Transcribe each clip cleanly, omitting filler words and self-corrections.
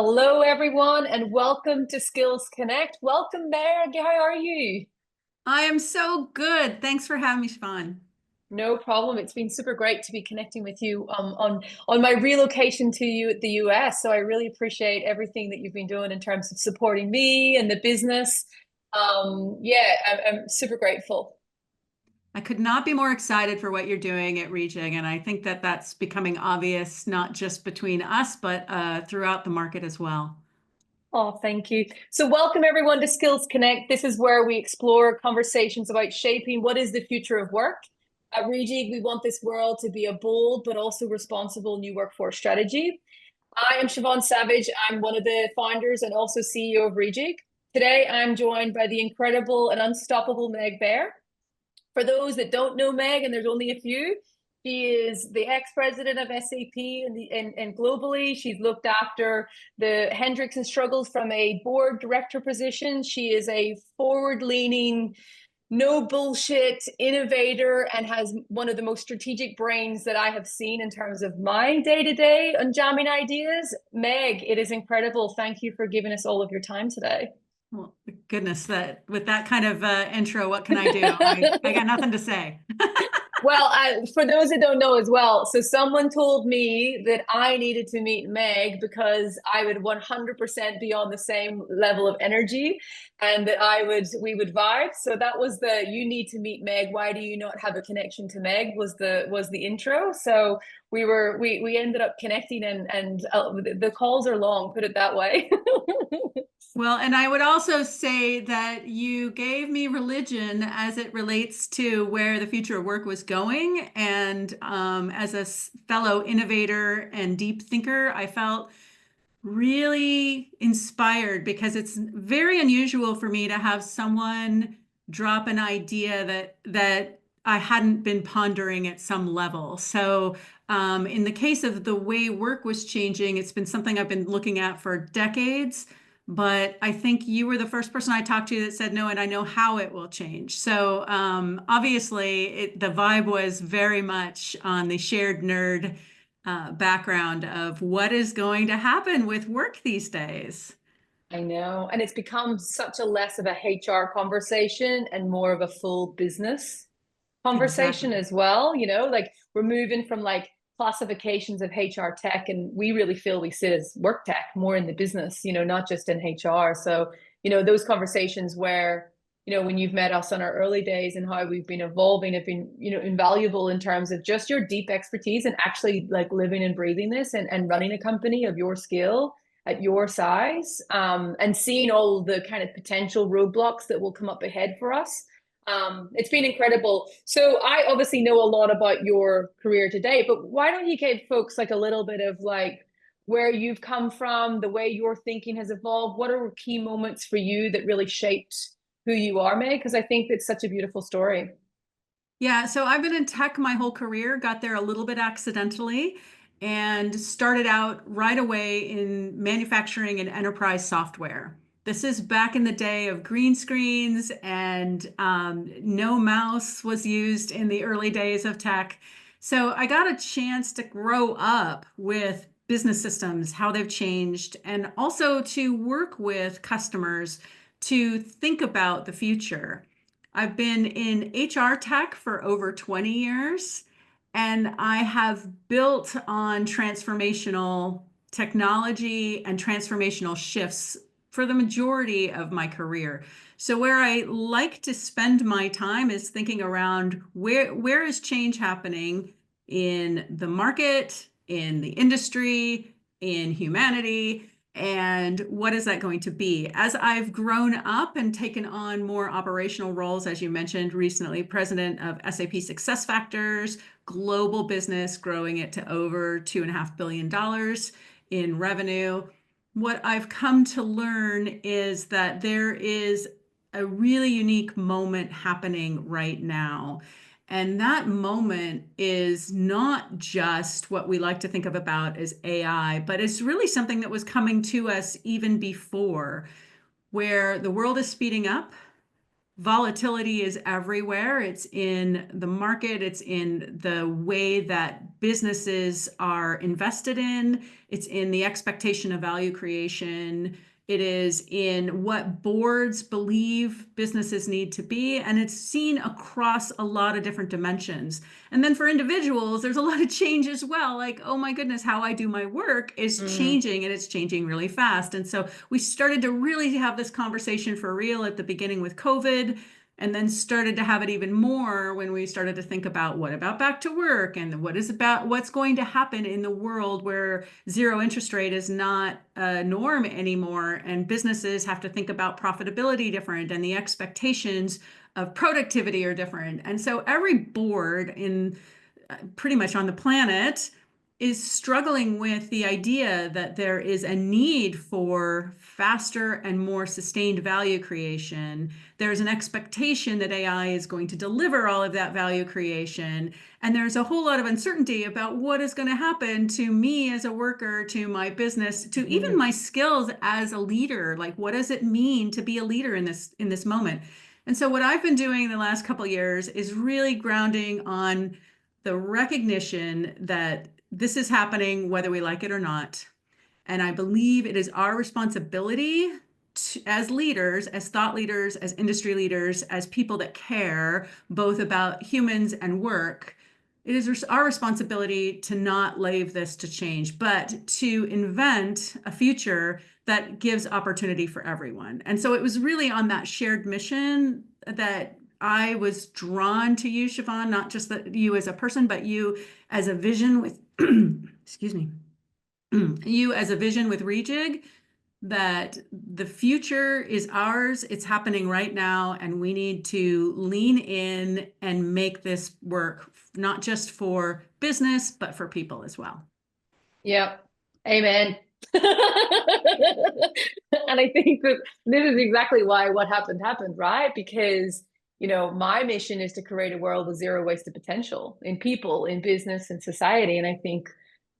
Hello, everyone, and welcome to Skills Connect. Welcome, Meg. How are you? I am so good. Thanks for having me, Siobhan. No problem. It's been super great to be connecting with you on my relocation to you at the US. So I really appreciate everything that you've been doing in terms of supporting me and the business. I'm super grateful. I could not be more excited for what you're doing at Reejig, and I think that that's becoming obvious not just between us, but throughout the market as well. Oh, thank you. So, welcome everyone to Skills Connect. This is where we explore conversations about shaping what is the future of work. At Reejig, we want this world to be a bold but also responsible new workforce strategy. I am Siobhan Savage. I'm one of the founders and also CEO of Reejig. Today, I'm joined by the incredible and unstoppable Meg Bear. For those that don't know Meg, and there's only a few, she is the ex-president of SAP and globally. She's looked after the Hendricks and Struggles from a board director position. She is a forward-leaning, no bullshit innovator and has one of the most strategic brains that I have seen in terms of my day-to-day on jamming ideas. Meg, it is incredible. Thank you for giving us all of your time today. Well, goodness, that with that kind of intro, what can I do? I got nothing to say. Well, for those that don't know as well, so someone told me that I needed to meet Meg because I would 100% be on the same level of energy and that we would vibe. So that was the you need to meet Meg. Why do you not have a connection to Meg was the intro. So we ended up connecting and the calls are long, put it that way. Well, and I would also say that you gave me religion as it relates to where the future of work was going. And as a fellow innovator and deep thinker, I felt really inspired because it's very unusual for me to have someone drop an idea that I hadn't been pondering at some level. So, in the case of the way work was changing, it's been something I've been looking at for decades. But I think you were the first person I talked to that said no, and I know how it will change. So obviously, the vibe was very much on the shared nerd background of what is going to happen with work these days. I know. And it's become such a less of a HR conversation and more of a full business conversation Exactly. as well. Like we're moving from like classifications of HR tech, and we really feel we sit as work tech more in the business, not just in HR. So, those conversations where, when you've met us on our early days and how we've been evolving have been, invaluable in terms of just your deep expertise and actually like living and breathing this and running a company of your skill at your size, and seeing all the kind of potential roadblocks that will come up ahead for us. It's been incredible. So I obviously know a lot about your career today, but why don't you give folks like a little bit of like where you've come from, the way your thinking has evolved? What are key moments for you that really shaped who you are, Meg? Because I think it's such a beautiful story. Yeah, so I've been in tech my whole career, got there a little bit accidentally, and started out right away in manufacturing and enterprise software. This is back in the day of green screens and no mouse was used in the early days of tech. So I got a chance to grow up with business systems, how they've changed, and also to work with customers to think about the future. I've been in HR tech for over 20 years, and I have built on transformational technology and transformational shifts for the majority of my career. So where I like to spend my time is thinking around where is change happening in the market, in the industry, in humanity, and what is that going to be? As I've grown up and taken on more operational roles, as you mentioned recently, president of SAP SuccessFactors, global business, growing it to over $2.5 billion in revenue. What I've come to learn is that there is a really unique moment happening right now. And that moment is not just what we like to think of about as AI, but it's really something that was coming to us even before, where the world is speeding up, Volatility is everywhere. It's in the market, it's in the way that businesses are invested in, it's in the expectation of value creation. It is in what boards believe businesses need to be, and it's seen across a lot of different dimensions. And then for individuals, there's a lot of change as well. Like, oh my goodness, how I do my work is changing, and it's changing really fast. And so we started to really have this conversation for real at the beginning with COVID, and then started to have it even more when we started to think about what about back to work and what's going to happen in the world where zero interest rate is not a norm anymore, and businesses have to think about profitability different, and the expectations of productivity are different. And so every board in pretty much on the planet is struggling with the idea that there is a need for faster and more sustained value creation. There's an expectation that AI is going to deliver all of that value creation. And there's a whole lot of uncertainty about what is going to happen to me as a worker, to my business, to even my skills as a leader. Like, what does it mean to be a leader in this moment? And so what I've been doing the last couple of years is really grounding on the recognition that this is happening whether we like it or not. And I believe it is our responsibility as leaders, as thought leaders, as industry leaders, as people that care both about humans and work. It is our responsibility to not leave this to change, but to invent a future that gives opportunity for everyone. And so it was really on that shared mission that I was drawn to you, Siobhan, not just that you as a person, but you as a vision with, excuse me, you as a vision with Reejig, that the future is ours, it's happening right now, and we need to lean in and make this work, not just for business, but for people as well. Yep. Amen. And I think that this is exactly why what happened happened, right? Because, my mission is to create a world with zero wasted potential in people, in business, and society. And I think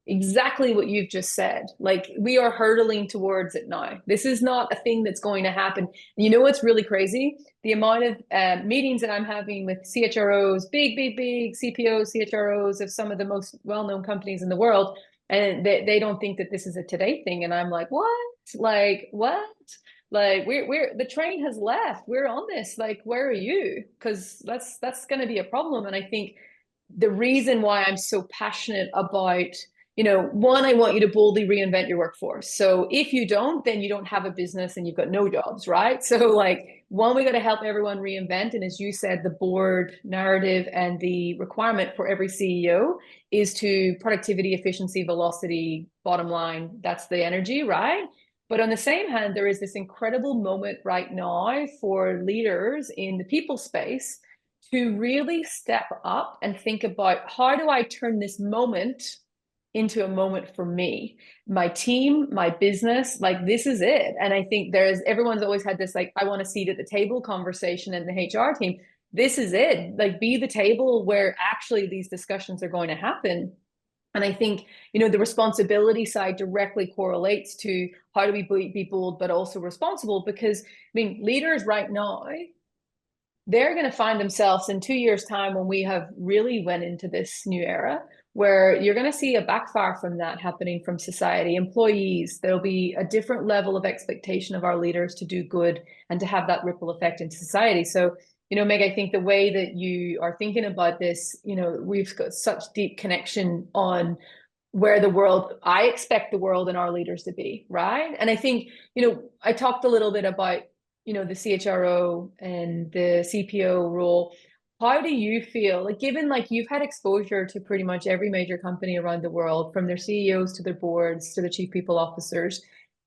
exactly what you've just said. Like, we are hurtling towards it now. This is not a thing that's going to happen. You know what's really crazy? The amount of meetings that I'm having with CHROs, big CPOs, CHROs of some of the most well-known companies in the world, and they don't think that this is a today thing. And I'm like, what? Like, what? Like, we're the train has left. We're on this. Like, where are you? Because that's going to be a problem. And I think the reason why I'm so passionate about, one, I want you to boldly reinvent your workforce. So if you don't, then you don't have a business and you've got no jobs, right? So like, one, we got to help everyone reinvent. And as you said, the board narrative and the requirement for every CEO is to productivity, efficiency, velocity, bottom line. That's the energy, right? But on the same hand, there is this incredible moment right now for leaders in the people space to really step up and think about, how do I turn this moment into a moment for me, my team, my business? Like, this is it. And I think everyone's always had this, like, I want a seat at the table conversation in the HR team. This is it. Like, be the table where actually these discussions are going to happen. And I think, the responsibility side directly correlates to how do we be bold, but also responsible. Because, leaders right now, they're going to find themselves in 2 years' time, when we have really went into this new era, where you're going to see a backfire from that happening from society, employees. There'll be a different level of expectation of our leaders to do good and to have that ripple effect in society. So, Meg, I think the way that you are thinking about this, we've got such deep connection on where I expect the world and our leaders to be, right? And I think, I talked a little bit about, the CHRO and the CPO role. How do you feel, like, given like you've had exposure to pretty much every major company around the world, from their CEOs to their boards to the chief people officers,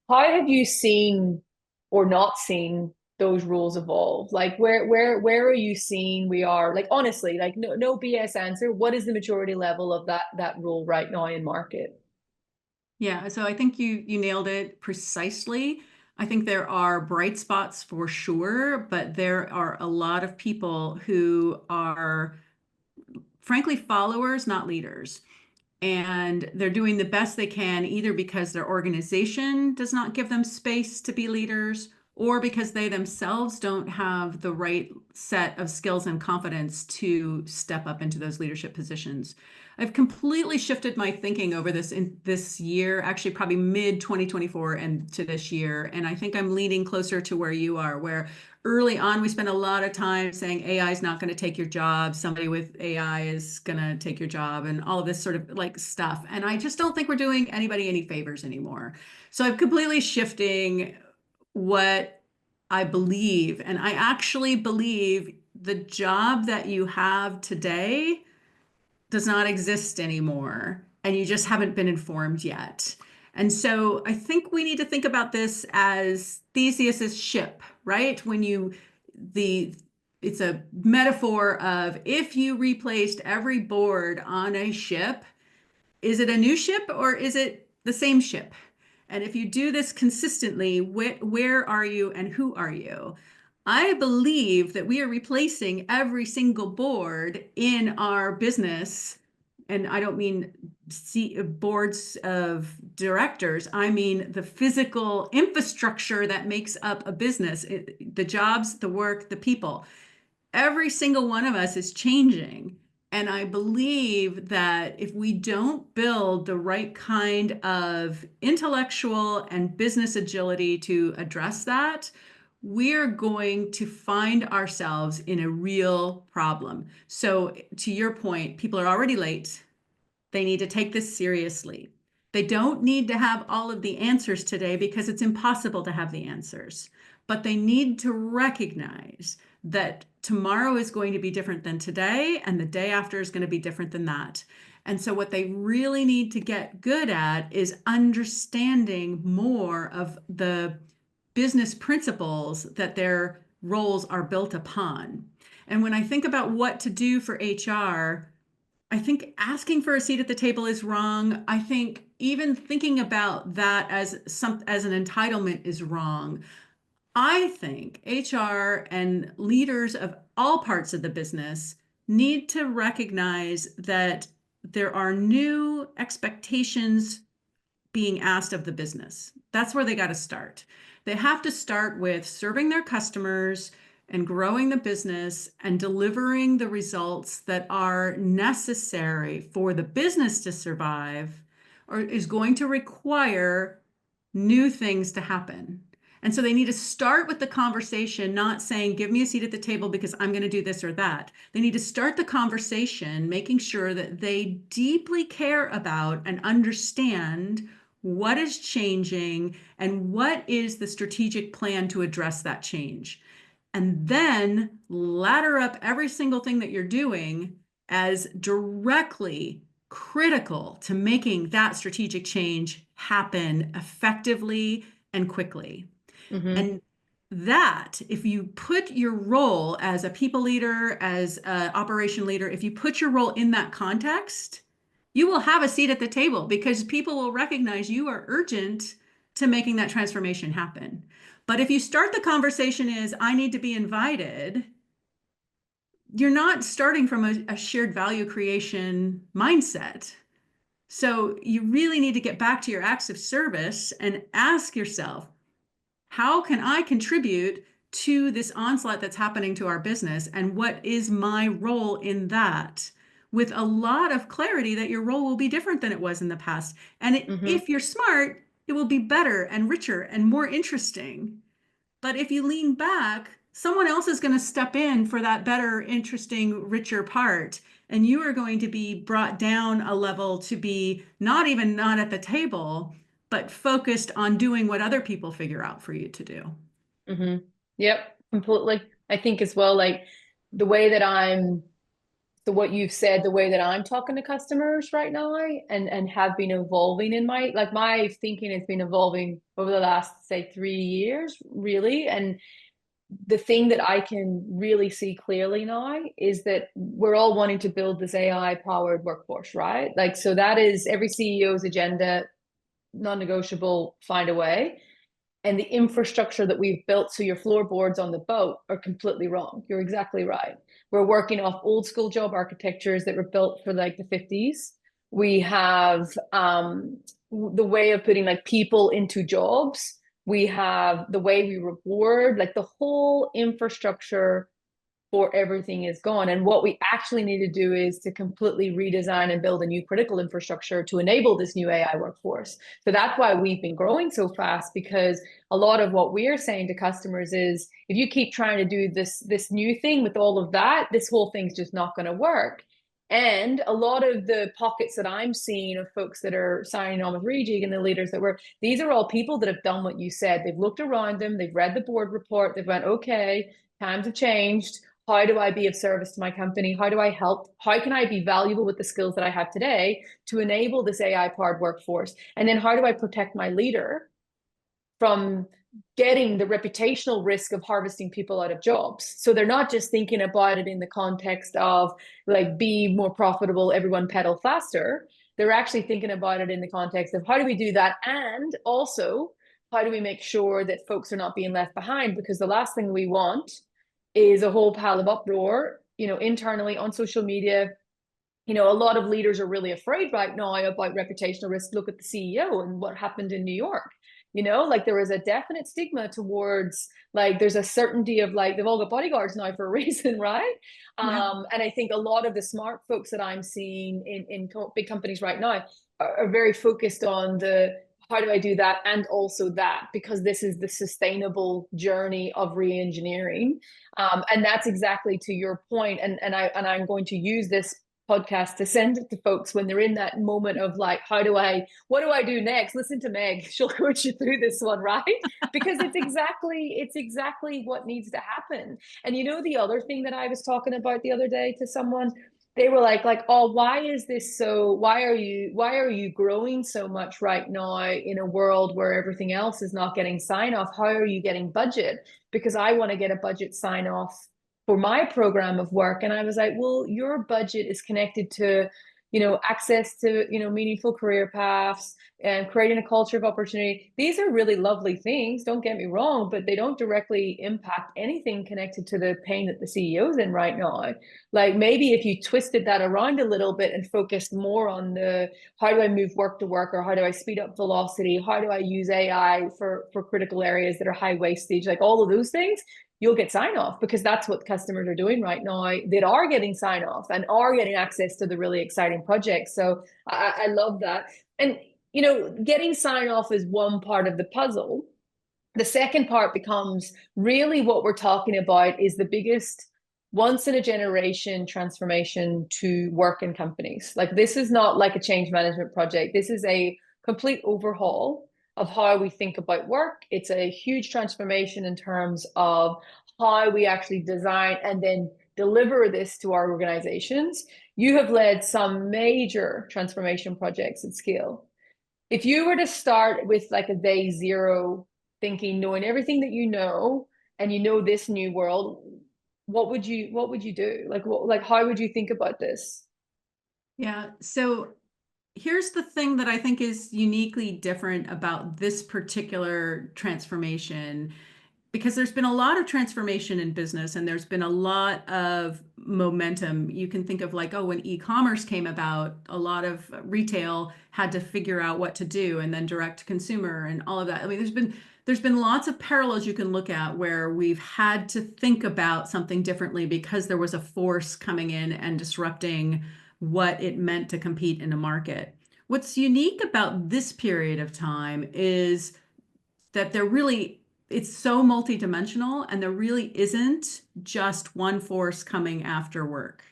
how have you seen or not seen those roles evolve? Like, where are you seeing we are? Like, honestly, like, no BS answer. What is the maturity level of that role right now in market? Yeah, so I think you nailed it precisely. I think there are bright spots for sure, but there are a lot of people who are frankly followers, not leaders. And they're doing the best they can, either because their organization does not give them space to be leaders, or because they themselves don't have the right set of skills and confidence to step up into those leadership positions. I've completely shifted my thinking over this in this year, actually probably mid 2024 and to this year. And I think I'm leaning closer to where you are, where early on we spent a lot of time saying AI is not going to take your job, somebody with AI is going to take your job, and all of this sort of like stuff. And I just don't think we're doing anybody any favors anymore. So I'm completely shifting what I believe. And I actually believe the job that you have today does not exist anymore, and you just haven't been informed yet. And so I think we need to think about this as Theseus's ship, right? The it's a metaphor of if you replaced every board on a ship, is it a new ship or is it the same ship? And if you do this consistently, where are you and who are you? I believe that we are replacing every single board in our business. And I don't mean boards of directors. I mean the physical infrastructure that makes up a business, the jobs, the work, the people. Every single one of us is changing. And I believe that if we don't build the right kind of intellectual and business agility to address that, we're going to find ourselves in a real problem. So, to your point, people are already late. They need to take this seriously. They don't need to have all of the answers today because it's impossible to have the answers. But they need to recognize that tomorrow is going to be different than today, and the day after is going to be different than that. And so, what they really need to get good at is understanding more of the business principles that their roles are built upon. And when I think about what to do for HR, I think asking for a seat at the table is wrong. I think even thinking about that as an entitlement is wrong. I think HR and leaders of all parts of the business need to recognize that there are new expectations being asked of the business. That's where they got to start. They have to start with serving their customers and growing the business and delivering the results that are necessary for the business to survive, or is going to require new things to happen. And so they need to start with the conversation, not saying, give me a seat at the table because I'm going to do this or that. They need to start the conversation, making sure that they deeply care about and understand what is changing and what is the strategic plan to address that change. And then ladder up every single thing that you're doing as directly critical to making that strategic change happen effectively and quickly. Mm-hmm. And that, if you put your role as a people leader, as an operation leader, if you put your role in that context, you will have a seat at the table because people will recognize you are urgent to making that transformation happen. But if you start the conversation as, I need to be invited, you're not starting from a shared value creation mindset. So you really need to get back to your acts of service and ask yourself, how can I contribute to this onslaught that's happening to our business? And what is my role in that? With a lot of clarity that your role will be different than it was in the past. And if you're smart, it will be better and richer and more interesting. But if you lean back, someone else is going to step in for that better, interesting, richer part. And you are going to be brought down a level to be not at the table, but focused on doing what other people figure out for you to do. Mm-hmm. Yep, completely. I think as well, like the way that what you've said, the way that I'm talking to customers right now and have been evolving in my thinking has been evolving over the last, say, 3 years, really. And the thing that I can really see clearly now is that we're all wanting to build this AI powered workforce, right? Like, so that is every CEO's agenda, non-negotiable, find a way. And the infrastructure that we've built, so your floorboards on the boat, are completely wrong. You're exactly right. We're working off old school job architectures that were built for like the 50s. We have the way of putting like people into jobs We have the way we reward, like the whole infrastructure for everything is gone. And what we actually need to do is to completely redesign and build a new critical infrastructure to enable this new AI workforce. So that's why we've been growing so fast, because a lot of what we're saying to customers is, if you keep trying to do this new thing with all of that, this whole thing's just not going to work. And a lot of the pockets that I'm seeing of folks that are signing on with Reejig and the leaders that were, these are all people that have done what you said. They've looked around them, they've read the board report, they've went, okay, times have changed. How do I be of service to my company? How do I help? How can I be valuable with the skills that I have today to enable this AI powered workforce? And then how do I protect my leader from getting the reputational risk of harvesting people out of jobs? So they're not just thinking about it in the context of like, be more profitable, everyone pedal faster. They're actually thinking about it in the context of, how do we do that? And also, how do we make sure that folks are not being left behind? Because the last thing we want is a whole pile of uproar, internally on social media. A lot of leaders are really afraid right now about reputational risk. Look at the CEO and what happened in New York. Like there is a definite stigma towards, like, there's a certainty of, like, they've all got bodyguards now for a reason, right? Yeah. And I think a lot of the smart folks that I'm seeing in big companies right now are very focused on the, how do I do that, and also that, because this is the sustainable journey of re-engineering. And that's exactly to your point. And I'm going to use this podcast to send it to folks when they're in that moment of like, what do I do next? Listen to Meg, she'll coach you through this one, right? Because it's exactly what needs to happen. And the other thing that I was talking about the other day to someone, they were like, oh, why are you growing so much right now in a world where everything else is not getting sign off? How are you getting budget? Because I want to get a budget sign off for my program of work. And I was like, well, your budget is connected to, access to, meaningful career paths and creating a culture of opportunity. These are really lovely things, don't get me wrong, but they don't directly impact anything connected to the pain that the CEO's in right now. Like, maybe if you twisted that around a little bit and focused more on the, how do I move work to work, or how do I speed up velocity? How do I use AI for critical areas that are high wastage? Like all of those things, you'll get sign off, because that's what customers are doing right now, that are getting sign off and are getting access to the really exciting projects. So I love that. And, getting sign off is one part of the puzzle. The second part becomes, really what we're talking about is the biggest once in a generation transformation to work in companies. Like, this is not like a change management project. This is a complete overhaul of how we think about work. It's a huge transformation in terms of how we actually design and then deliver this to our organizations. You have led some major transformation projects at scale. If you were to start with like a day zero thinking, knowing everything that and this new world, what would you do? Like how would you think about this? Yeah. So here's the thing that I think is uniquely different about this particular transformation, because there's been a lot of transformation in business and there's been a lot of momentum. You can think of like, oh, when e-commerce came about, a lot of retail had to figure out what to do, and then direct to consumer and all of that. I mean, there's been lots of parallels you can look at where we've had to think about something differently because there was a force coming in and disrupting what it meant to compete in a market. What's unique about this period of time is that it's so multidimensional, and there really isn't just one force coming after work.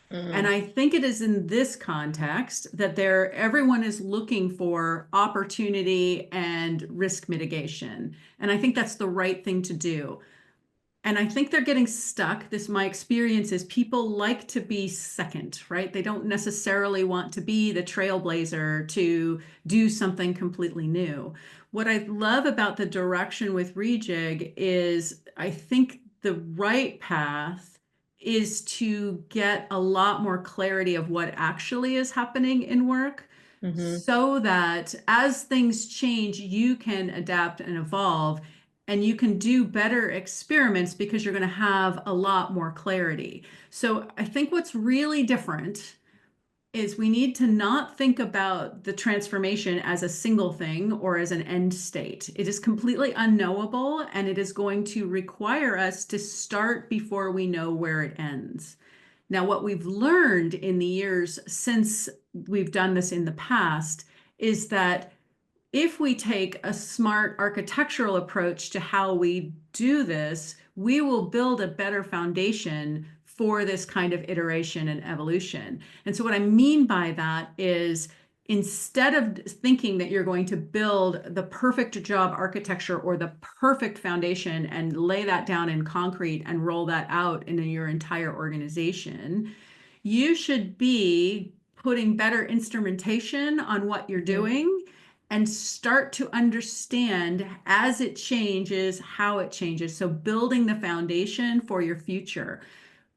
And Mm, I think it is in this context that everyone is looking for opportunity and risk mitigation. And I think that's the right thing to do. And I think they're getting stuck. My experience is people like to be second, right? They don't necessarily want to be the trailblazer to do something completely new. What I love about the direction with Rejig is I think the right path is to get a lot more clarity of what actually is happening in work, mm-hmm. so that as things change, you can adapt and evolve, and you can do better experiments because you're going to have a lot more clarity. So I think what's really different is we need to not think about the transformation as a single thing or as an end state. It is completely unknowable, and it is going to require us to start before we know where it ends. Now, what we've learned in the years since we've done this in the past is that if we take a smart architectural approach to how we do this, we will build a better foundation for this kind of iteration and evolution. And so what I mean by that is instead of thinking that you're going to build the perfect job architecture or the perfect foundation and lay that down in concrete and roll that out in your entire organization, you should be putting better instrumentation on what you're doing and start to understand as it changes, how it changes. So building the foundation for your future.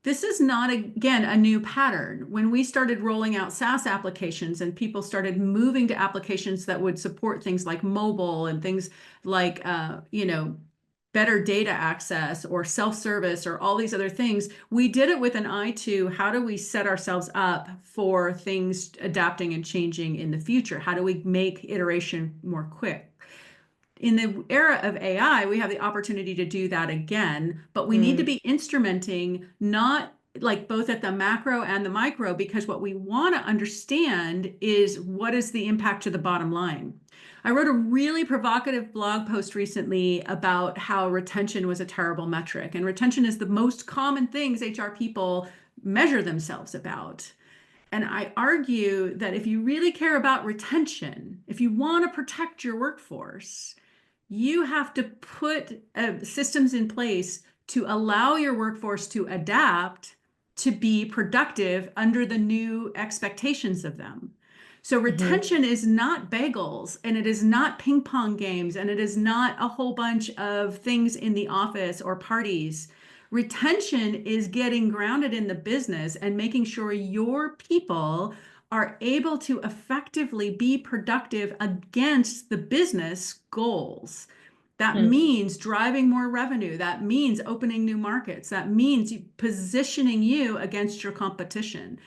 This is not, again, a new pattern. When we started rolling out SaaS applications and people started moving to applications that would support things like mobile and things like, better data access or self-service or all these other things, we did it with an eye to how do we set ourselves up for things adapting and changing in the future? How do we make iteration more quick? In the era of AI, we have the opportunity to do that again, but we need to be instrumenting not like both at the macro and the micro, because what we want to understand is what is the impact to the bottom line. I wrote a really provocative blog post recently about how retention was a terrible metric, and retention is the most common things HR people measure themselves about. And I argue that if you really care about retention, if you want to protect your workforce, you have to put systems in place to allow your workforce to adapt to be productive under the new expectations of them. So retention is not bagels, and it is not ping pong games, and it is not a whole bunch of things in the office or parties. Retention is getting grounded in the business and making sure your people are able to effectively be productive against the business goals. That means driving more revenue. That means opening new markets. That means positioning you against your competition.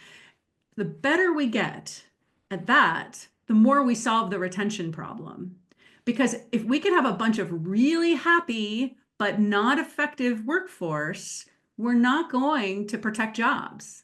The better we get at that, the more we solve the retention problem. Because if we can have a bunch of really happy but not effective workforce, we're not going to protect jobs.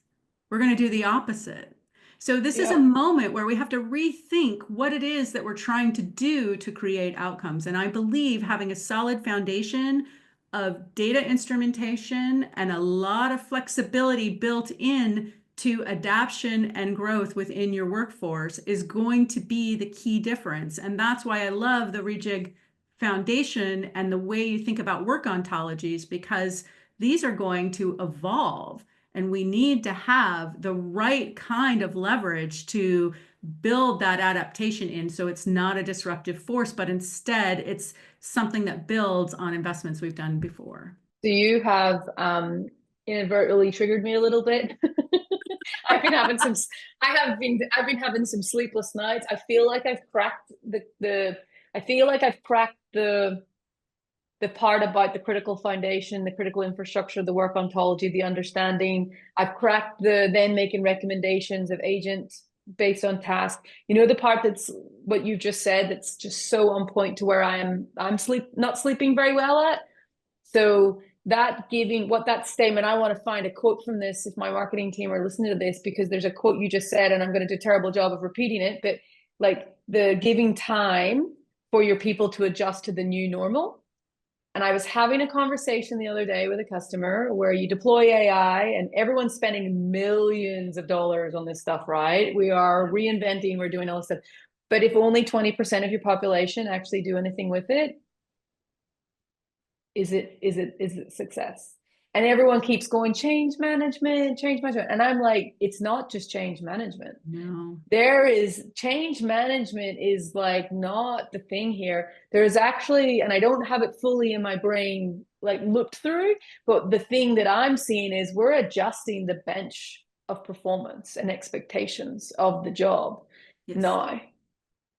We're going to do the opposite. So this is a moment where we have to rethink what it is that we're trying to do to create outcomes. And I believe having a solid foundation of data instrumentation and a lot of flexibility built in to adaptation and growth within your workforce is going to be the key difference. And that's why I love the Reejig Foundation and the way you think about work ontologies, because these are going to evolve. And we need to have the right kind of leverage to build that adaptation in, so it's not a disruptive force, but instead it's something that builds on investments we've done before. So you have inadvertently triggered me a little bit. I've been having some sleepless nights. I feel like I've cracked the part about the critical foundation, the critical infrastructure, the work ontology, the understanding. I've cracked the then making recommendations of agents based on task. You know, the part that's what you just said, that's just so on point to where I'm not sleeping very well at. So that statement, I want to find a quote from this if my marketing team are listening to this, because there's a quote you just said, and I'm going to do a terrible job of repeating it, but like the giving time for your people to adjust to the new normal. And I was having a conversation the other day with a customer where you deploy AI and everyone's spending millions of dollars on this stuff, right? We are reinventing, we're doing all this stuff. But if only 20% of your population actually do anything with it, is it success? And everyone keeps going, change management. And I'm like, it's not just change management. No. There is change management is like not the thing here. There's actually, and I don't have it fully in my brain, like looked through, but the thing that I'm seeing is we're adjusting the bench of performance and expectations of the job now.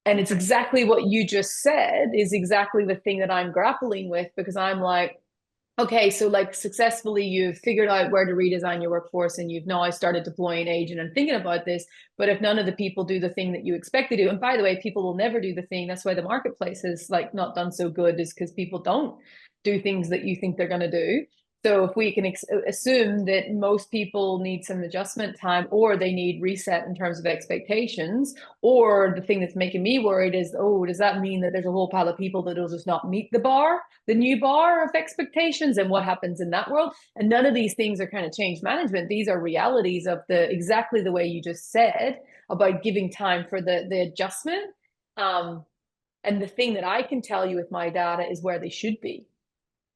And it's exactly what you just said is exactly the thing that I'm grappling with, because I'm like, Okay, so like successfully you've figured out where to redesign your workforce and you've now started deploying agent and thinking about this. But if none of the people do the thing that you expect to do, and by the way, people will never do the thing. That's why the marketplace is like not done so good, is because people don't do things that you think they're going to do. So if we can assume that most people need some adjustment time or they need reset in terms of expectations, or the thing that's making me worried is, oh, does that mean that there's a whole pile of people that will just not meet the new bar of expectations, and what happens in that world? And none of these things are kind of change management. These are realities of the exactly the way you just said about giving time for the adjustment. Um, and the thing that I can tell you with my data is where they should be.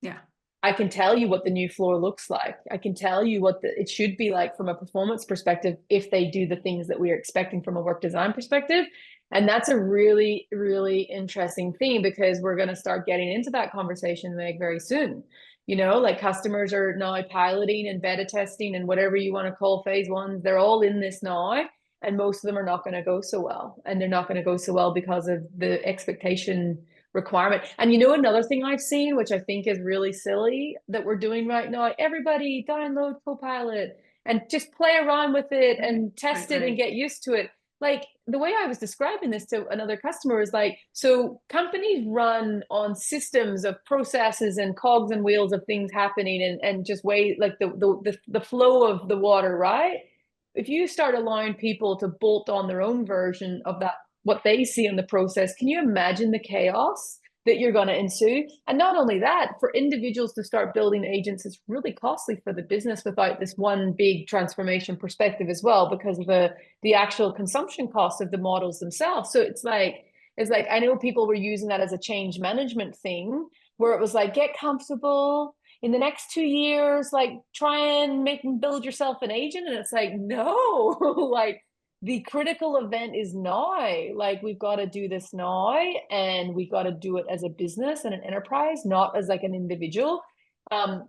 Yeah. I can tell you what the new floor looks like. I can tell you what it should be like from a performance perspective if they do the things that we are expecting from a work design perspective. And that's a really, really interesting thing, because we're going to start getting into that conversation, Meg, very soon. You know, like customers are now piloting and beta testing and whatever you want to call phase ones. They're all in this now. And most of them are not going to go so well. And they're not going to go so well because of the expectation requirement. And you know, another thing I've seen, which I think is really silly that we're doing right now, everybody download Copilot and just play around with it and test it and get used to it. Like the way I was describing this to another customer is like, so companies run on systems of processes and cogs and wheels of things happening, and just way like the flow of the water, right? If you start allowing people to bolt on their own version of that, what they see in the process, can you imagine the chaos that you're going to ensue? And not only that, for individuals to start building agents is really costly for the business without this one big transformation perspective as well, because of the actual consumption cost of the models themselves. So it's like I know people were using that as a change management thing, where it was like, get comfortable in the next 2 years, like try and make and build yourself an agent. And it's like, no, like the critical event is now. Like we've got to do this now, and we got to do it as a business and an enterprise, not as like an individual. Um,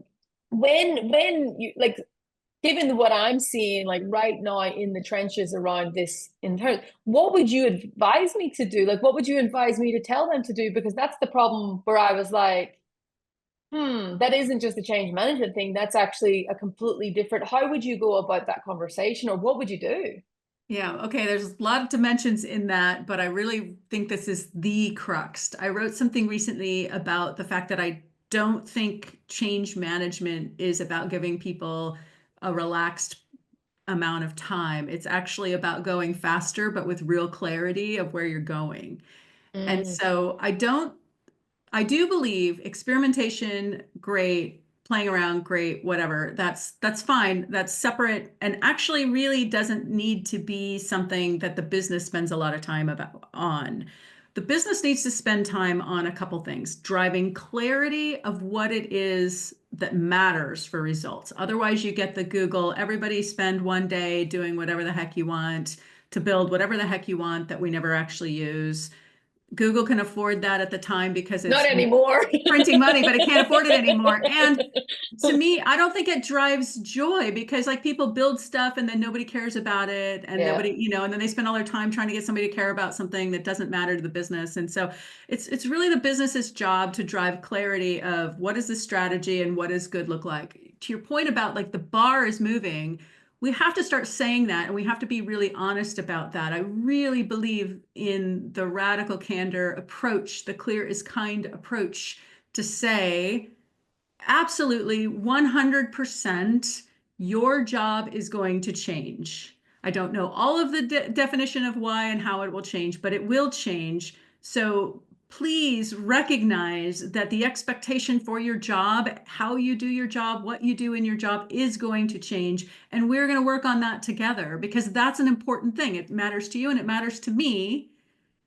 when you like, given what I'm seeing like right now in the trenches around this in terms, what would you advise me to do? Like, what would you advise me to tell them to do? Because that's the problem where I was like, that isn't just a change management thing. That's actually a completely different. How would you go about that conversation, or what would you do? Yeah, okay, there's a lot of dimensions in that, but I really think this is the crux. I wrote something recently about the fact that I don't think change management is about giving people a relaxed amount of time. It's actually about going faster, but with real clarity of where you're going. And Mm, so I do believe experimentation, great, playing around, great, whatever. That's fine. That's separate and actually really doesn't need to be something that the business spends a lot of time on. The business needs to spend time on a couple things, driving clarity of what it is that matters for results. Otherwise, you get the Google, everybody spend one day doing whatever the heck you want to build whatever the heck you want that we never actually use. Google can afford that at the time because not it's anymore. printing money, but it can't afford it anymore. And to me, I don't think it drives joy because like people build stuff and then nobody cares about it and Yeah. nobody, and then they spend all their time trying to get somebody to care about something that doesn't matter to the business. And so it's really the business's job to drive clarity of what is the strategy and what does good look like. To your point about like the bar is moving, we have to start saying that and we have to be really honest about that. I really believe in the radical candor approach, the clear is kind approach to say, absolutely 100% your job is going to change. I don't know all of the definition of why and how it will change, but it will change. So please recognize that the expectation for your job, how you do your job, what you do in your job is going to change. And we're going to work on that together because that's an important thing. It matters to you and it matters to me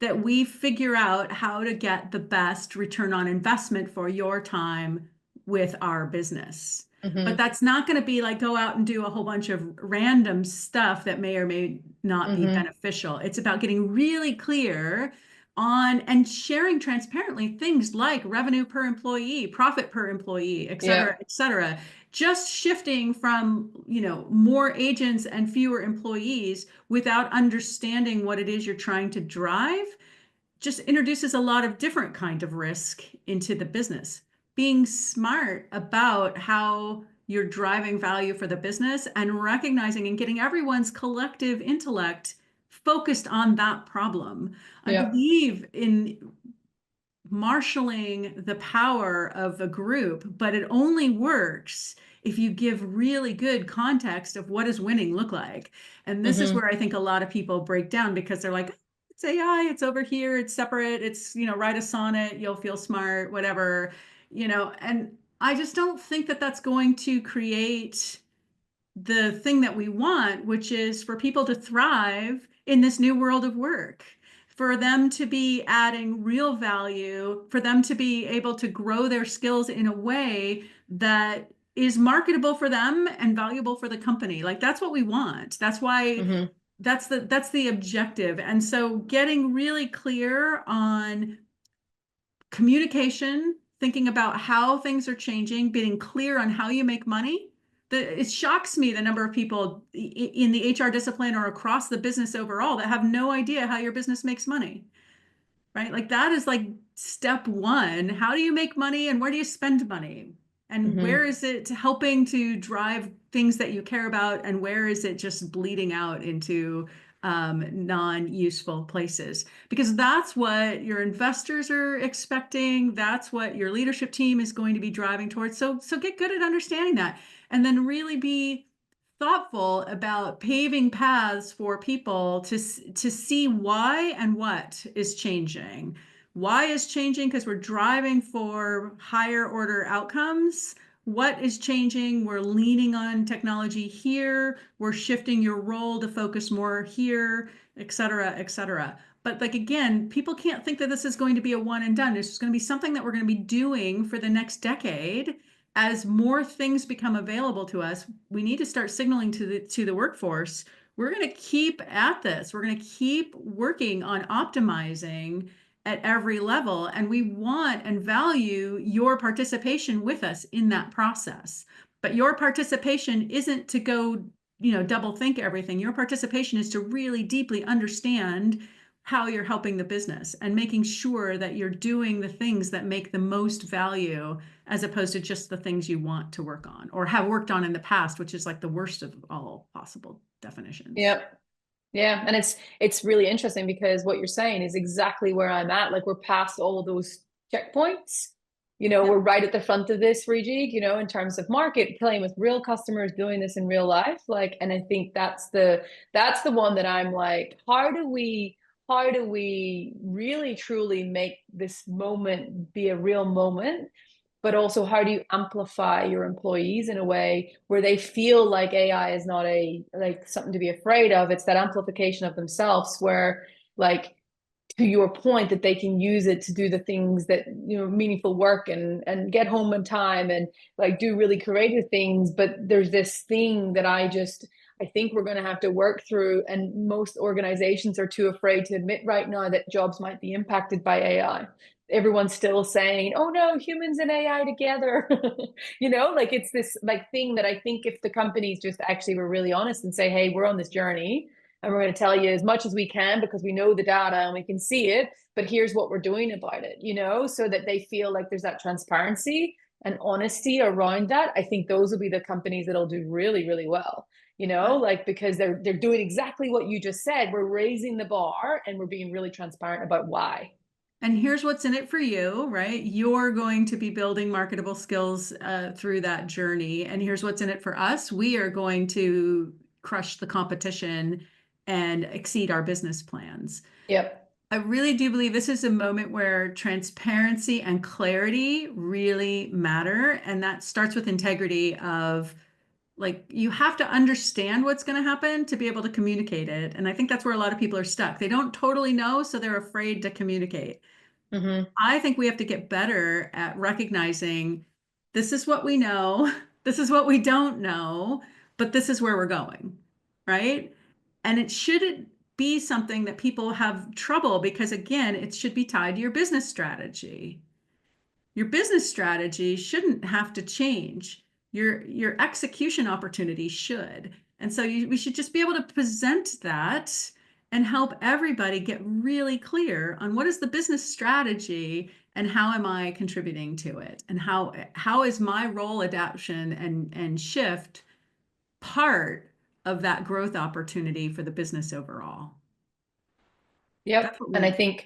that we figure out how to get the best return on investment for your time with our business. But Mm-hmm. that's not going to be like go out and do a whole bunch of random stuff that may or may not be Mm-hmm. beneficial. It's about getting really clear on and sharing transparently things like revenue per employee, profit per employee, et Yeah. cetera, et cetera. Just shifting from, more agents and fewer employees without understanding what it is you're trying to drive just introduces a lot of different kind of risk into the business. being smart about how you're driving value for the business and recognizing and getting everyone's collective intellect focused on that problem. I Yeah. believe in marshaling the power of a group, but it only works if you give really good context of what does winning look like. And this is Hmm. where I think a lot of people break down because they're like, it's AI, it's over here, it's separate, it's, write a sonnet, you'll feel smart, whatever, and I just don't think that that's going to create the thing that we want, which is for people to thrive in this new world of work, for them to be adding real value, for them to be able to grow their skills in a way that is marketable for them and valuable for the company. Like that's what we want. That's why Hmm. that's the objective. And so getting really clear on communication, thinking about how things are changing, being clear on how you make money. It shocks me the number of people in the HR discipline or across the business overall that have no idea how your business makes money, right? Like that is like step one. How do you make money and where do you spend money? And Hmm. where is it helping to drive things that you care about? And where is it just bleeding out into non-useful places? Because that's what your investors are expecting. That's what your leadership team is going to be driving towards. So get good at understanding that and then really be thoughtful about paving paths for people to see why and what is changing. Why is changing? Because we're driving for higher order outcomes. What is changing? We're leaning on technology here. We're shifting your role to focus more here, et cetera, et cetera. But like again, people can't think that this is going to be a one and done. It's just going to be something that we're going to be doing for the next decade as more things become available to us. We need to start signaling to the workforce, we're going to keep at this. We're going to keep working on optimizing at every level. And we want and value your participation with us in that process. But your participation isn't to go, double think everything. Your participation is to really deeply understand how you're helping the business and making sure that you're doing the things that make the most value as opposed to just the things you want to work on or have worked on in the past, which is like the worst of all possible definitions. Yep. Yeah. And it's really interesting because what you're saying is exactly where I'm at. Like we're past all of those checkpoints. Yep. We're right at the front of this, Reejig, in terms of market, playing with real customers, doing this in real life. Like, and I think that's the one that I'm like, how do we really truly make this moment be a real moment? But also how do you amplify your employees in a way where they feel like AI is not like something to be afraid of. It's that amplification of themselves where, like, to your point, that they can use it to do the things that, meaningful work and get home in time and like do really creative things. But there's this thing that I think we're going to have to work through, and most organizations are too afraid to admit right now that jobs might be impacted by AI. Everyone's still saying, oh no, humans and AI together. Like it's this like thing that I think if the companies just actually were really honest and say, hey, we're on this journey and we're going to tell you as much as we can because we know the data and we can see it, but here's what we're doing about it, so that they feel like there's that transparency and honesty around that. I think those will be the companies that'll do really, really well, like because they're doing exactly what you just said. We're raising the bar and we're being really transparent about why. And here's what's in it for you, right? You're going to be building marketable skills through that journey. And here's what's in it for us. We are going to crush the competition and exceed our business plans. Yep. I really do believe this is a moment where transparency and clarity really matter. And that starts with integrity of like, you have to understand what's going to happen to be able to communicate it. And I think that's where a lot of people are stuck. They don't totally know, so they're afraid to communicate. Mm-hmm. I think we have to get better at recognizing this is what we know, this is what we don't know, but this is where we're going, right? And it shouldn't be something that people have trouble because, again, it should be tied to your business strategy. Your business strategy shouldn't have to change. Your execution opportunity should. And so we should just be able to present that and help everybody get really clear on what is the business strategy and how am I contributing to it, and how is my role adaptation and shift part of that growth opportunity for the business overall. Yep. That's what And we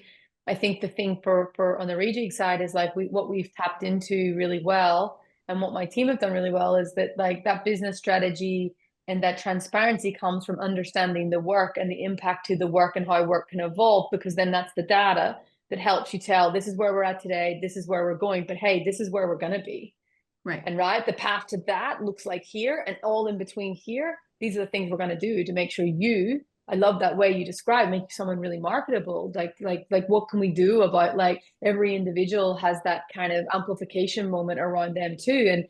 I think the thing for on the Reejig side is like what we've tapped into really well, and what my team have done really well is that like that business strategy and that transparency comes from understanding the work and the impact to the work and how work can evolve, because then that's the data that helps you tell this is where we're at today, this is where we're going, but hey, this is where we're going to be. right. And right, the path to that looks like here, and all in between here, these are the things we're going to do to make sure you, I love that way you describe, make someone really marketable. Like what can we do about like every individual has that kind of amplification moment around them too. And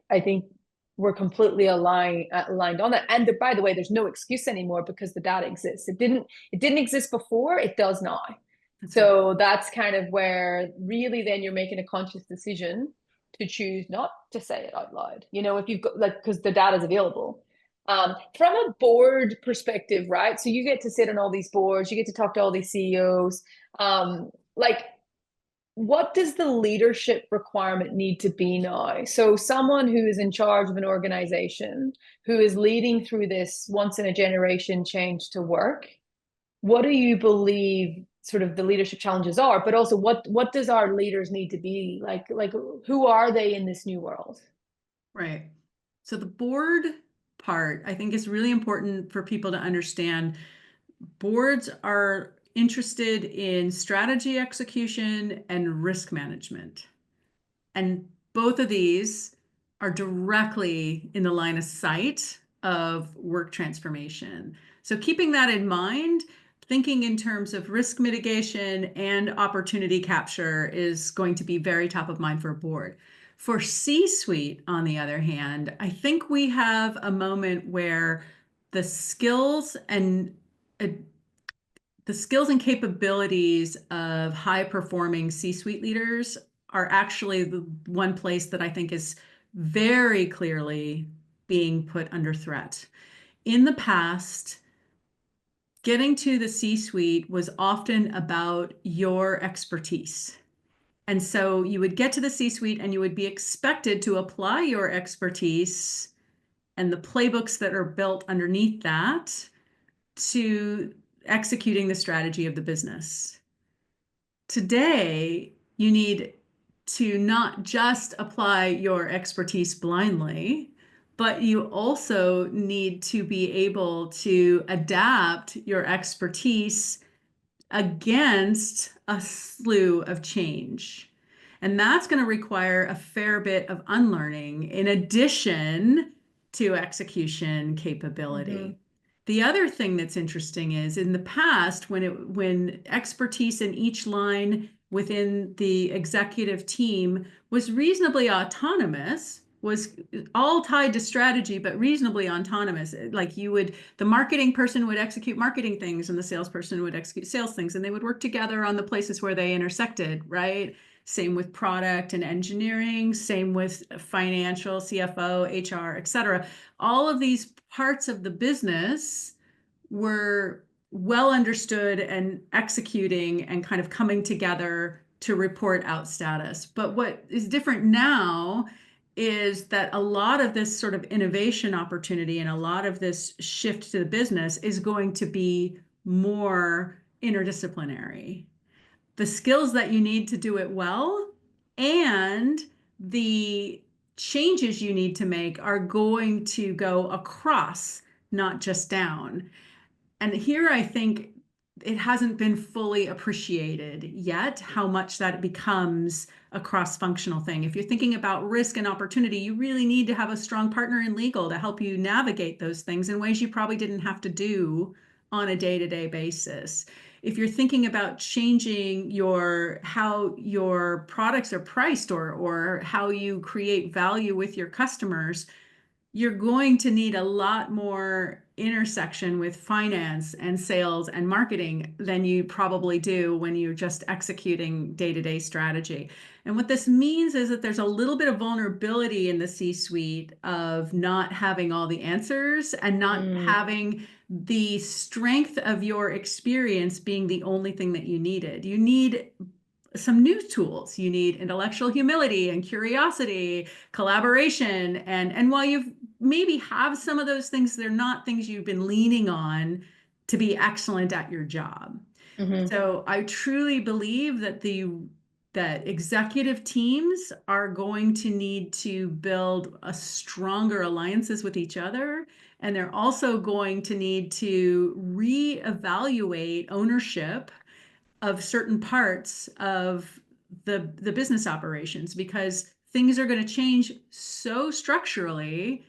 I think we're completely aligned on that. And by the way, there's no excuse anymore because the data exists. It didn't exist before, it does now. So that's kind of where really then you're making a conscious decision to choose not to say it out loud. You know, if you've got like, because the data is available. From a board perspective, right? So you get to sit on all these boards, you get to talk to all these CEOs. Like, what does the leadership requirement need to be now? So someone who is in charge of an organization, who is leading through this once in a generation change to work, what do you believe sort of the leadership challenges are, but also what does our leaders need to be like who are they in this new world? Right. So the board part, I think, is really important for people to understand. Boards are interested in strategy execution and risk management. And both of these are directly in the line of sight of work transformation. So keeping that in mind, thinking in terms of risk mitigation and opportunity capture is going to be very top of mind for a board. For C-suite, on the other hand, I think we have a moment where the skills and uh, the skills and capabilities of high performing C-suite leaders are actually the one place that I think is very clearly being put under threat. In the past, getting to the C-suite was often about your expertise. And so you would get to the C-suite and you would be expected to apply your expertise and the playbooks that are built underneath that to executing the strategy of the business. Today, you need to not just apply your expertise blindly, but you also need to be able to adapt your expertise against a slew of change. And that's going to require a fair bit of unlearning in addition to execution capability. Mm-hmm. The other thing that's interesting is in the past, when expertise in each line within the executive team was reasonably autonomous, was all tied to strategy, but reasonably autonomous. Like the marketing person would execute marketing things and the salesperson would execute sales things, and they would work together on the places where they intersected, right? Same with product and engineering, same with financial, CFO, HR, et cetera. All of these parts of the business were well understood and executing and kind of coming together to report out status. But what is different now is that a lot of this sort of innovation opportunity and a lot of this shift to the business is going to be more interdisciplinary. The skills that you need to do it well and the changes you need to make are going to go across, not just down. And here I think it hasn't been fully appreciated yet how much that becomes a cross-functional thing. If you're thinking about risk and opportunity, you really need to have a strong partner in legal to help you navigate those things in ways you probably didn't have to do on a day-to-day basis. If you're thinking about changing how your products are priced or how you create value with your customers, you're going to need a lot more intersection with finance and sales and marketing than you probably do when you're just executing day-to-day strategy. And what this means is that there's a little bit of vulnerability in the C-suite of not having all the answers and not having the strength of your experience being the only thing that you needed. You need some new tools. You need intellectual humility and curiosity, collaboration. And while you've maybe have some of those things, they're not things you've been leaning on to be excellent at your job. Mm-hmm. So I truly believe that that executive teams are going to need to build a stronger alliances with each other. And they're also going to need to reevaluate ownership of certain parts of the business operations, because things are going to change so structurally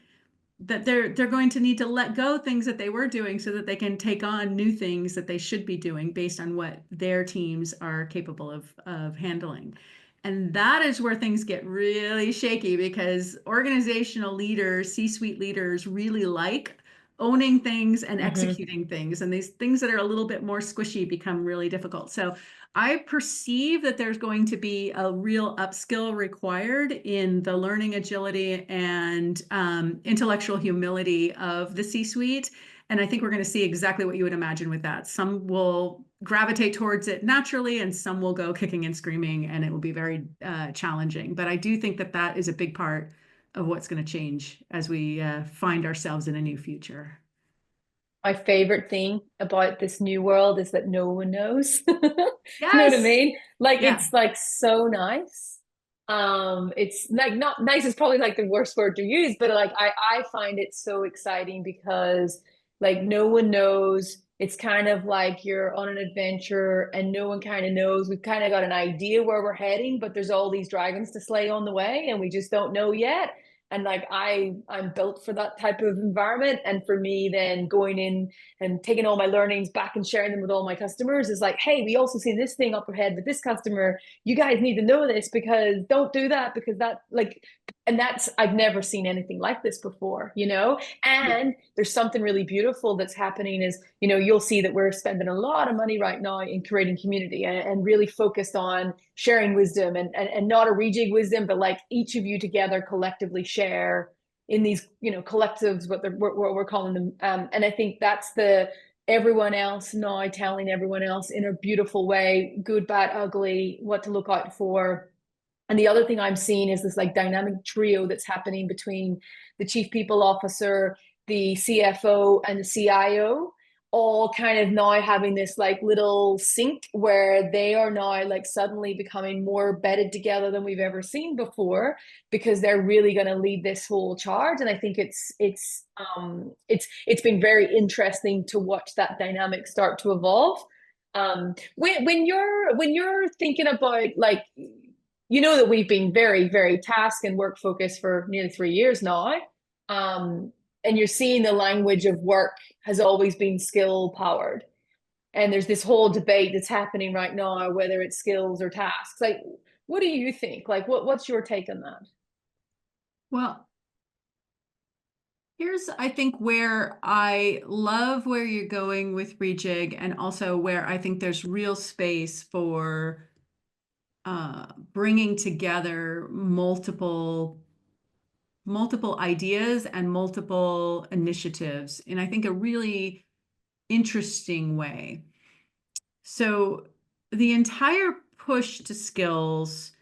that they're going to need to let go things that they were doing so that they can take on new things that they should be doing based on what their teams are capable of handling. And that is where things get really shaky, because organizational leaders, C-suite leaders, really like owning things and Mm-hmm. executing things. And these things that are a little bit more squishy become really difficult. So I perceive that there's going to be a real upskill required in the learning agility and intellectual humility of the C-suite. And I think we're going to see exactly what you would imagine with that. Some will gravitate towards it naturally, and some will go kicking and screaming, and it will be very challenging. But I do think that that is a big part of what's going to change as we find ourselves in a new future. My favorite thing about this new world is that no one knows. You know what I Yes. mean? Like Yeah. it's like so nice. It's like not nice is probably like the worst word to use, but like I find it so exciting because like no one knows. It's kind of like you're on an adventure and no one kind of knows. We've kind of got an idea where we're heading, but there's all these dragons to slay on the way and we just don't know yet. And like I'm built for that type of environment. And for me, then going in and taking all my learnings back and sharing them with all my customers is like, hey, we also see this thing up ahead with this customer. You guys need to know this because don't do that because that like, and that's I've never seen anything like this before, you know. Yeah. And there's something really beautiful that's happening is, you know, you'll see that we're spending a lot of money right now in creating community and really focused on sharing wisdom and not a Reejig wisdom, but like each of you together collectively share in these, you know, collectives, what we're calling them. And I think that's the everyone else now telling everyone else in a beautiful way, good, bad, ugly, what to look out for. And the other thing I'm seeing is this like dynamic trio that's happening between the chief people officer, the CFO, and the CIO, all kind of now having this like little sync where they are now like suddenly becoming more bedded together than we've ever seen before because they're really going to lead this whole charge. And I think it's been very interesting to watch that dynamic start to evolve. When you're thinking about like you know that we've been very, very task and work focused for nearly 3 years now. Um, and you're seeing the language of work has always been skill powered. And there's this whole debate that's happening right now, whether it's skills or tasks. Like, what do you think? Like, what's your take on that? Well, here's, I think, where I love where you're going with Rejig, and also where I think there's real space for bringing together multiple ideas and multiple initiatives in, I think, a really interesting way. So the entire push to skills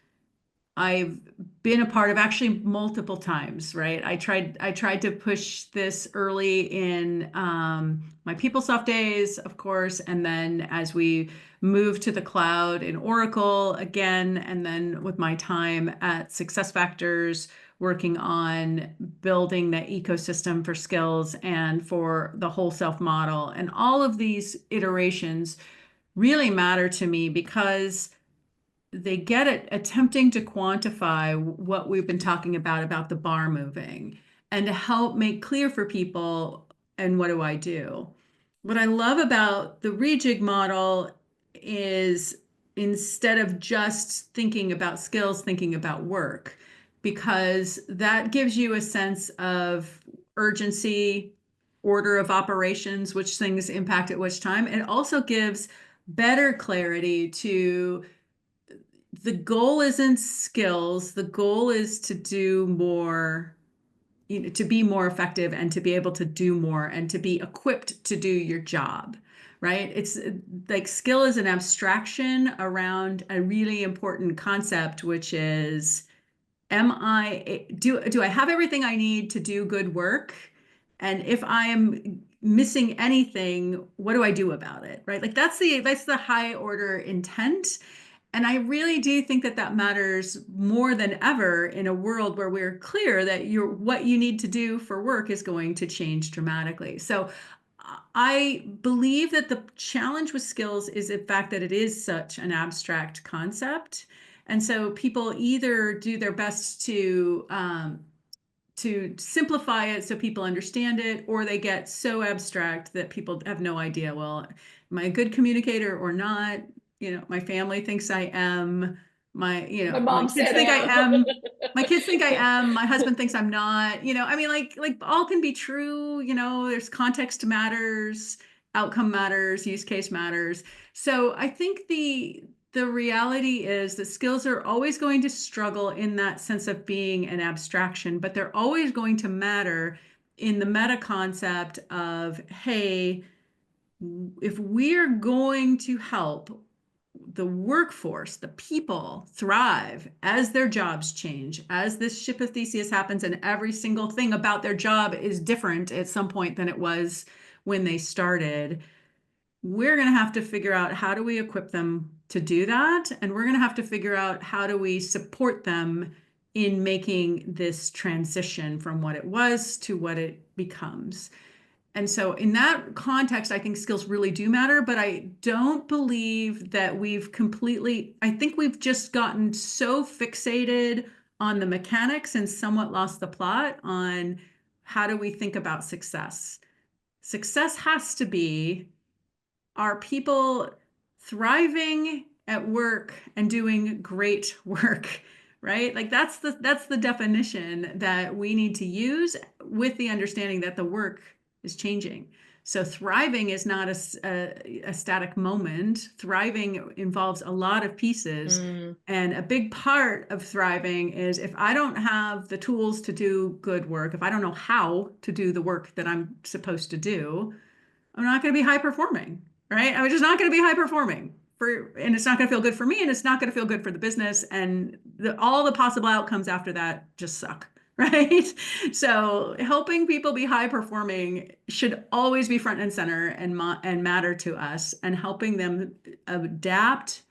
I've been a part of actually multiple times, right? I tried to push this early in my PeopleSoft days, of course, and then as we moved to the cloud in Oracle again, and then with my time at SuccessFactors, working on building the ecosystem for skills and for the whole self model. And all of these iterations really matter to me because they get at attempting to quantify what we've been talking about the bar moving, and to help make clear for people, and what do I do? What I love about the Rejig model is, instead of just thinking about skills, thinking about work, because that gives you a sense of urgency, order of operations, which things impact at which time. It also gives better clarity to the goal isn't skills, the goal is to do more to be more effective and to be able to do more and to be equipped to do your job, right? It's like skill is an abstraction around a really important concept, which is, do I have everything I need to do good work? And if I am missing anything, what do I do about it? Right? Like that's the high order intent. And I really do think that that matters more than ever in a world where we're clear that what you need to do for work is going to change dramatically. So I believe that the challenge with skills is the fact that it is such an abstract concept. And so people either do their best to simplify it so people understand it, or they get so abstract that people have no idea, well, am I a good communicator or not? My family thinks I am. My My mom kids said think I I am. am. My kids think I am. My husband thinks I'm not. I mean, like all can be true. There's context matters, outcome matters, use case matters. So I think the reality is that skills are always going to struggle in that sense of being an abstraction, but they're always going to matter in the meta concept of, hey, if we're going to help the workforce, the people thrive as their jobs change, as this ship of Theseus happens, and every single thing about their job is different at some point than it was when they started, we're going to have to figure out how do we equip them to do that. And we're going to have to figure out how do we support them in making this transition from what it was to what it becomes. And so in that context, I think skills really do matter, but I don't believe that I think we've just gotten so fixated on the mechanics and somewhat lost the plot on how do we think about success. Success has to be, are people thriving at work and doing great work, right? Like that's the definition that we need to use, with the understanding that the work is changing. So thriving is not a static moment. Thriving involves a lot of pieces. And a big part of thriving is, if I don't have the tools to do good work, if I don't know how to do the work that I'm supposed to do, I'm not going to be high performing, right? I'm just not going to be high performing and it's not going to feel good for me, and it's not going to feel good for the business. And all the possible outcomes after that just suck, right? So helping people be high performing should always be front and center and matter to us, and helping them adapt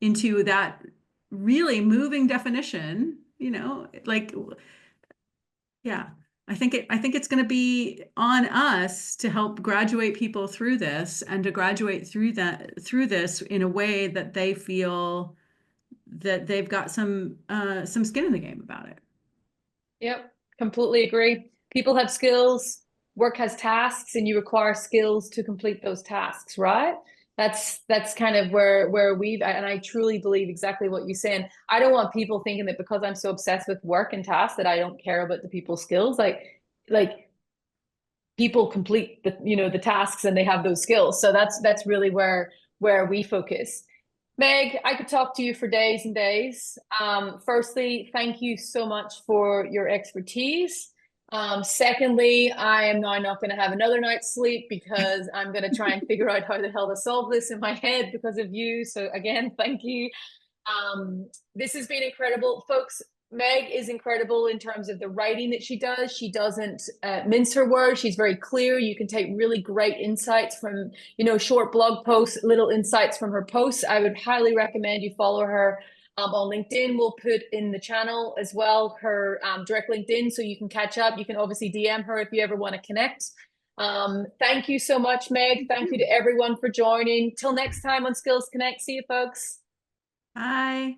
into that really moving definition, like, yeah. I think it's going to be on us to help graduate people through this, and to graduate through this in a way that they feel that they've got some skin in the game about it. Yep, completely agree. People have skills, work has tasks, and you require skills to complete those tasks, right? That's kind of where and I truly believe exactly what you're saying. I don't want people thinking that because I'm so obsessed with work and tasks that I don't care about the people's skills. Like people complete the tasks and they have those skills. So that's really where we focus. Meg, I could talk to you for days and days. Firstly, thank you so much for your expertise. Secondly, I am now not going to have another night's sleep because I'm going to try and figure out how the hell to solve this in my head because of you. So again, thank you. This has been incredible, folks. Meg is incredible in terms of the writing that she does. She doesn't mince her words. She's very clear. You can take really great insights from, short blog posts, little insights from her posts. I would highly recommend you follow her on LinkedIn. We'll put in the channel as well her direct LinkedIn so you can catch up. You can obviously DM her if you ever want to connect. Thank you so much, Meg. Thank you to everyone for joining. Till next time on Skills Connect. See you, folks. Bye.